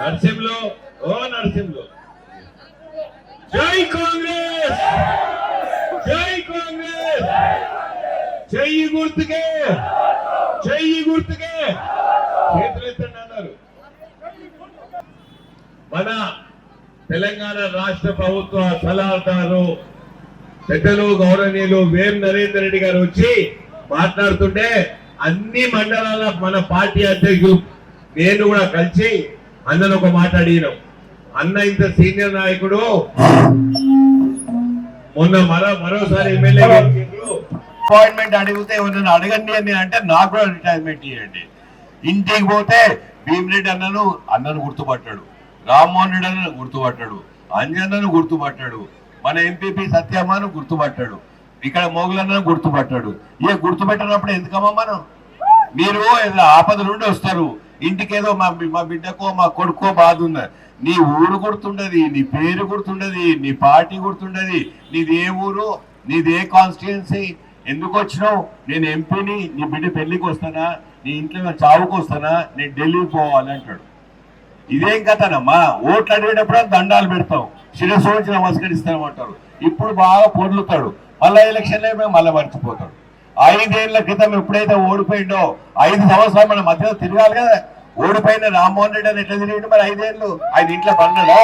నర్సింహులు ఓ నర్సింహులు జై కాంగ్రెస్ జై కాంగ్రెస్ చెయ్యి గుర్తుకే చేతులెత్తండి అన్నారు. మన తెలంగాణ రాష్ట్ర ప్రభుత్వ సలహాదారు పెద్దలు గౌరవనీయులు వేం నరేందర్ రెడ్డి గారు వచ్చి మాట్లాడుతుంటే అన్ని మండలాల మన పార్టీ అధ్యక్షుడు నేను కూడా కలిసి అన్నను ఒక మాట అడిగినాం. అన్న ఇంత సీనియర్ నాయకుడు మొన్న మరోసారి ఎమ్మెల్యే అపాయింట్మెంట్ అడిగితే నన్ను అడగండి అని అంటే నాకు కూడా రిటైర్మెంట్ ఇవ్వండి. ఇంటికి పోతే భీమిరెడ్డి అన్నను గుర్తుపట్టాడు, రామ్మోహన్ రెడ్డి అన్నను గుర్తుపట్టాడు, అంజన్నను గుర్తుపట్టాడు, మన ఎంపీపీ సత్యమ్మను గుర్తుపట్టాడు, ఇక్కడ మోగులన్నను గుర్తుపట్టాడు. ఇక గుర్తుపెట్టినప్పుడు ఎందుకమ్మా మనం? మీరు ఏదో ఆపద నుండి వస్తారు, ఇంటికేదో మా బిడ్డకో మా కొడుకో బాధ ఉన్నది, నీ ఊరు గుర్తుండది, నీ పేరు గుర్తుండది, నీ పార్టీ గుర్తుండది, నీది ఏ ఊరు, నీది ఏ కాన్స్టిట్యున్సీ, ఎందుకు వచ్చినావు, నేను ఎంపీని, నీ బిడ్డ పెళ్లికి వస్తానా, నీ ఇంట్లో చావుకు వస్తానా, నేను ఢిల్లీకి పోవాలి అంటాడు. ఇదేం కథనమ్మా? ఓట్లు అడిగేటప్పుడు దండాలు పెడతాం, శిరస్సు వచ్చి నమస్కరిస్తామంటారు. ఇప్పుడు బాగా పొర్లుతాడు, మళ్ళా ఎలక్షన్లో మళ్ళీ మర్చిపోతాడు. 5 ఏళ్ల క్రితం ఎప్పుడైతే ఓడిపోయిండో 5 సంవత్సరాలు మన మధ్యలో తిరగాలి కదా. ఓడిపోయిన రామ్మోహన్ రెడ్డి అని ఎట్లా తిరిగిండు మరి 5 ఏళ్ళు? ఆయన ఇంట్లో పన్నాడా?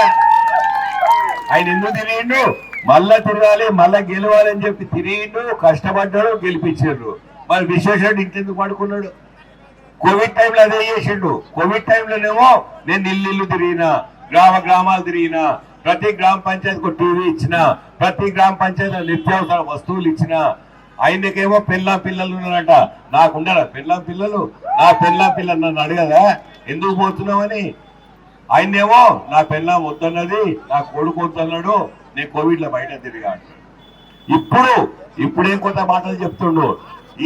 ఆయన ఎందుకు తిరిగిండు? మళ్ళా తిరగాలి, మళ్ళా గెలవాలి అని చెప్పి తిరిగిండు, కష్టపడ్డాడు, గెలిపించారు. మరి విశ్వేశ్వరుడు ఇంటెందుకు పడుకున్నాడు? కోవిడ్ టైంలో అదే చేసిండు. కోవిడ్ టైంలోనేమో నేను ఇల్లు తిరిగినా, గ్రామాలు తిరిగినా, ప్రతి గ్రామ పంచాయతీకి టీవీ ఇచ్చిన, ప్రతి గ్రామ పంచాయతీలో నిత్యావసర వస్తువులు ఇచ్చిన. ఆయనకేమో పిల్లలు ఉన్నారంట, నాకుండరా పిల్లలు? నా పిల్ల నన్ను అడగదా ఎందుకు పోతున్నామని? ఆయనేమో నా పిల్లం వద్దన్నది, నా కొడుకు వద్దన్నాడు, నేను కోవిడ్ లో బయట తిరిగా అంటాడు. ఇప్పుడేం కొత్త మాటలు చెప్తుండు.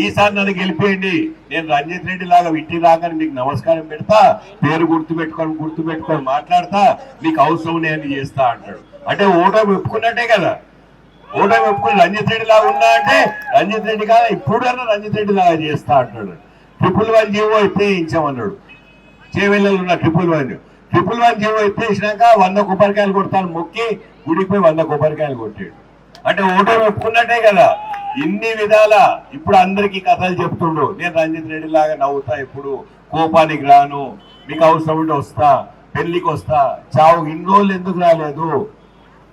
ఈసారి నన్ను గెలిపేయండి, నేను రంజిత్ రెడ్డి లాగా ఇంటి రాగానే మీకు నమస్కారం పెడతా, పేరు గుర్తుపెట్టుకొని మాట్లాడతా, మీకు అవసరం నేను చేస్తా అంటాడు. అంటే ఓటమి ఒప్పుకున్నట్టే కదా. ఓటమి ఒప్పుకుని రంజిత్ రెడ్డి లాగా ఉన్నా అంటే రంజిత్ రెడ్డి కాదా, ఇప్పుడన్నా రంజిత్ రెడ్డి లాగా చేస్తా అంటాడు. 111 జీవో ఎత్తేయించామన్నాడు. చేవెళ్ళలో ఉన్న 111 జీవో ఎత్తేసినాక 100 కొబ్బరికాయలు కొడతాను మొక్కి గుడికి పోయి 100 కొబ్బరికాయలు కొట్టాడు. అంటే ఓటమి ఒప్పుకున్నట్టే కదా. ఇన్ని విధాల ఇప్పుడు అందరికి కథలు చెప్తుండు. నేను రంజిత్ రెడ్డి లాగా నవ్వుతా, ఇప్పుడు కోపానికి రాను, మీకు అవసరం ఉంటే వస్తా, పెళ్లికి వస్తా, చావు ఇన్ని రోజులు ఎందుకు రాలేదు?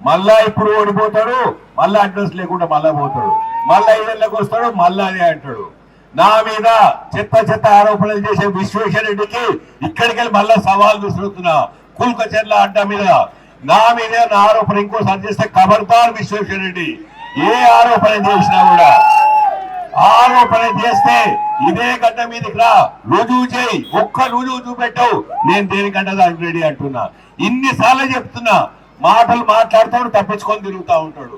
మళ్ళా ఇప్పుడు ఓడిపోతాడు, మళ్ళా అడ్రస్ లేకుండా మళ్ళా పోతాడు, మళ్ళా 5 ఏళ్ళకి వస్తాడు, మళ్ళా అదే అంటాడు. నా మీద చెత్త ఆరోపణలు చేసే విశ్వేశ్వరరెడ్డికి ఇక్కడికి వెళ్ళి మళ్ళా సవాల్ విసురుతున్నా. కుల్కచర్ల అడ్డా మీద నా మీద నా ఆరోపణ ఇంకోసారి చేస్తే ఖబర్దార్ విశ్వేశ్వరరెడ్డి. ఏ ఆరోపణ చేసినా కూడా ఆరోపణ చేస్తే ఇదే గడ్డ మీదకి రా, రుజువు చేయి, ఒక్క రుజువు చూపెట్టవు, నేను దేనికంటే దానికి రెడీ అంటున్నా. ఇన్నిసార్లు చెప్తున్నా, మాటలు మాట్లాడుతాడు, తప్పించుకొని తిరుగుతూ ఉంటాడు.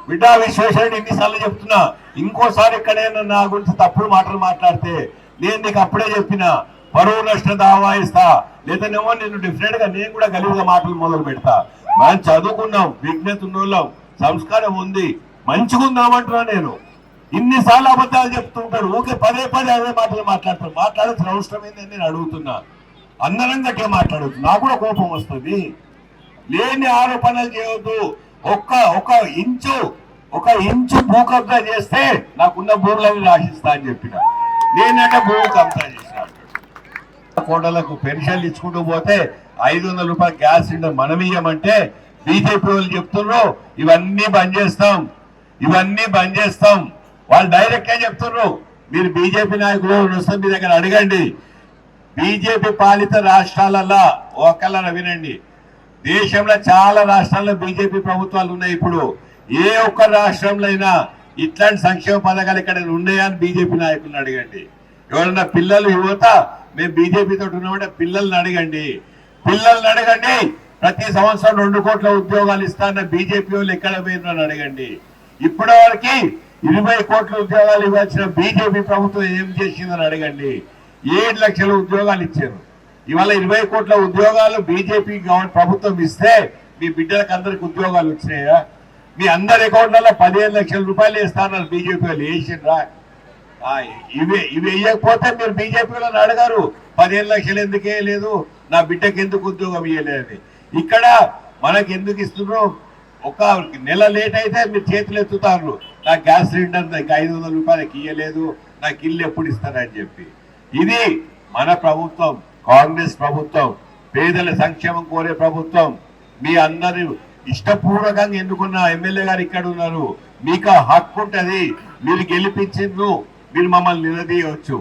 బిడ్డా విశ్వేశ్వరరెడ్డి ఇన్నిసార్లు చెప్తున్నా, ఇంకోసారి ఎక్కడైనా నా గురించి తప్పుడు మాటలు మాట్లాడితే నేను నీకు అప్పుడే చెప్పిన పరువు నష్ట దావా ఇస్తా, లేదనేమో నేను డిఫరెంట్ గా నేను కూడా గలీజ్గా మాటలు మొదలు పెడతా. మనం చదువుకున్నాం, విజ్ఞత ఉన్నోళ్ళం, సంస్కారం ఉంది, మంచిగుందామంటున్నా. నేను ఇన్నిసార్లు అబద్ధాలు చెప్తుంటాడు, ఊకే పదే అదే మాటలు మాట్లాడాల్సిన అవసరం ఏందని నేను అడుగుతున్నా. అందరం గట్టిగా మాట్లాడవచ్చు, నాకు కూడా కోపం వస్తుంది. లేని ఆరోపణలు చేయవద్దు. ఒక ఇంచు భూ కబ్జా చేస్తే నాకున్న భూములని రాసిస్తా అని చెప్పిన. నేనంటే భూ కబ్జా చేసిన. కోటలకు పెన్షన్లు ఇచ్చుకుంటూ పోతే 500 రూపాయలు గ్యాస్ సిలిండర్ మనం ఇయ్యమంటే బీజేపీ వాళ్ళు చెప్తున్నారు ఇవన్నీ బంద్ చేస్తాం. వాళ్ళు డైరెక్ట్ గా చెప్తున్నారు. మీరు బీజేపీ నాయకులు వస్తే మీ దగ్గర అడగండి. బీజేపీ పాలిత రాష్ట్రాలలో ఒకళ్ళ వినండి, దేశంలో చాలా రాష్ట్రాల్లో బీజేపీ ప్రభుత్వాలు ఉన్నాయి. ఇప్పుడు ఏ ఒక్క రాష్ట్రంలో అయినా ఇట్లాంటి సంక్షేమ పథకాలు ఇక్కడ ఉన్నాయా అని బీజేపీ నాయకులను అడగండి. ఎవరన్నా పిల్లలు యువత మేము బీజేపీ తోటి ఉన్నామంటే పిల్లల్ని అడగండి. ప్రతి సంవత్సరం 2 కోట్ల ఉద్యోగాలు ఇస్తాన్న బీజేపీ వాళ్ళు ఎక్కడ పోయినారని అడగండి. ఇప్పటి వరకు 20 కోట్ల ఉద్యోగాలు ఇవ్వాల్సిన బీజేపీ ప్రభుత్వం ఏం చేసిందని అడగండి. 7 లక్షల ఉద్యోగాలు ఇచ్చారు. ఇవాళ 20 కోట్ల ఉద్యోగాలు బీజేపీ ప్రభుత్వం ఇస్తే మీ బిడ్డలకు అందరికి ఉద్యోగాలు వచ్చినాయా? మీ అందరి అకౌంట్లలో 15 లక్షల రూపాయలు వేస్తారన్నారు బీజేపీ వాళ్ళు. వేసిండ్రా? ఇవి వేయకపోతే మీరు బీజేపీ వాళ్ళని అడగారు 15 లక్షలు ఎందుకే లేదు, నా బిడ్డకి ఎందుకు ఉద్యోగం ఇవ్వలేదని. ఇక్కడ మనకి ఎందుకు ఇస్తున్నారు? ఒక నెల లేట్ అయితే మీరు చేతులు ఎత్తుతారు, నా గ్యాస్ సిలిండర్ నాకు 500 రూపాయలకి ఇవ్వలేదు, నాకు ఇల్లు ఎప్పుడు ఇస్తారని చెప్పి. ఇది మన ప్రభుత్వం, కాంగ్రెస్ ప్రభుత్వం, పేదల సంక్షేమం కోరే ప్రభుత్వం. మీ అందరి ఇష్టపూర్వకంగా ఎన్నుకున్న ఎమ్మెల్యే గారు ఇక్కడ ఉన్నారు, మీకు ఆ హక్కు ఉంటది. మీరు గెలిపించిండ్రు, మీరు మమ్మల్ని నిలదీయవచ్చు.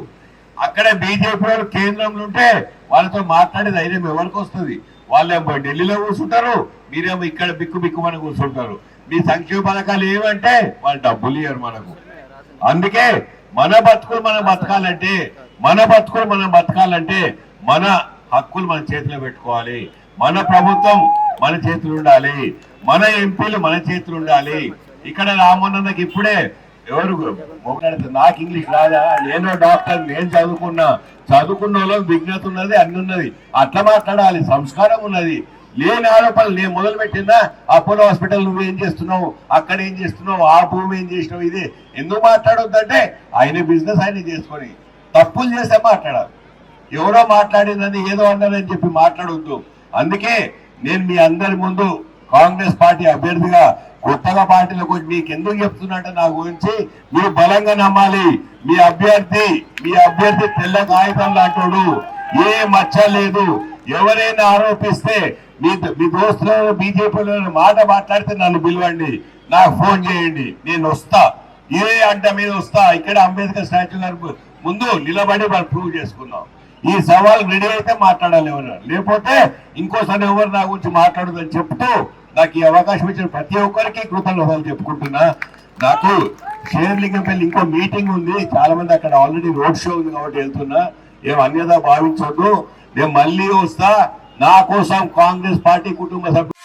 అక్కడ బీజేపీ వాళ్ళు కేంద్రంలో ఉంటే వాళ్ళతో మాట్లాడే ధైర్యం ఎవరికి వస్తుంది? వాళ్ళేమో ఢిల్లీలో కూర్చుంటారు, మీరేమో ఇక్కడ బిక్కుమని కూర్చుంటారు. మీ సంక్షేమ పథకాలు ఏమంటే వాళ్ళు డబ్బులు ఇవ్వరు మనకు. అందుకే మన బతుకులు మనం బతకాలంటే, మన హక్కులు మన చేతిలో పెట్టుకోవాలి. మన ప్రభుత్వం మన చేతులు ఉండాలి, మన ఎంపీలు మన చేతులు ఉండాలి. ఇక్కడ రామన్నకి ఇప్పుడే ఎవరు నాకు ఇంగ్లీష్ రాదా, నేను డాక్టర్, నేను చదువుకున్న వాళ్ళకి విజ్ఞత ఉన్నది, అన్ని ఉన్నది, అట్లా మాట్లాడాలి, సంస్కారం ఉన్నది. లేని ఆరోపణలు నేను మొదలు పెట్టినా, అపోలో హాస్పిటల్ నువ్వేం చేస్తున్నావు, అక్కడ ఏం చేస్తున్నావు, ఆ భూమి ఏం చేసినావు, ఇది ఎందుకు మాట్లాడొద్దంటే ఆయన బిజినెస్ ఆయన చేసుకొని తప్పులు చేస్తే మాట్లాడాలి. ఎవరో మాట్లాడిందని ఏదో అన్నారని చెప్పి మాట్లాడొద్దు. అందుకే నేను మీ అందరి ముందు కాంగ్రెస్ పార్టీ అభ్యర్థిగా, కొత్తగా పార్టీలకు మీకు ఎందుకు చెప్తున్నట్టు నా గురించి మీరు బలంగా నమ్మాలి. మీ అభ్యర్థి తెల్ల కాగితం లాంటోడు, ఏ మచ్చ లేదు. ఎవరైనా ఆరోపిస్తే మీ దోస్తులు బీజేపీలో మాట మాట్లాడితే నన్ను పిలవండి, నాకు ఫోన్ చేయండి, నేను వస్తా, ఇదే అడ్డ మీద వస్తా. ఇక్కడ అంబేద్కర్ స్టాచ్యూ గారి ముందు నిలబడి వాళ్ళు ప్రూవ్ చేసుకుందాం. ఈ సవాల్ రెడీ అయితే మాట్లాడాలి ఎవరు, లేకపోతే ఇంకోసారి ఎవరు నా గురించి మాట్లాడదని చెప్తూ నాకు ఈ అవకాశం ఇచ్చిన ప్రతి ఒక్కరికి కృతజ్ఞతలు చెప్పుకుంటున్నా. నాకు షేర్లింగంపల్లి ఇంకో మీటింగ్ ఉంది, చాలా మంది అక్కడ ఆల్రెడీ రోడ్ షో ఉంది కాబట్టి వెళ్తున్నా, ఏం అన్యదా భావించొద్దు. నేను మళ్ళీ వస్తా. నా కోసం కాంగ్రెస్ పార్టీ కుటుంబ సభ్యులు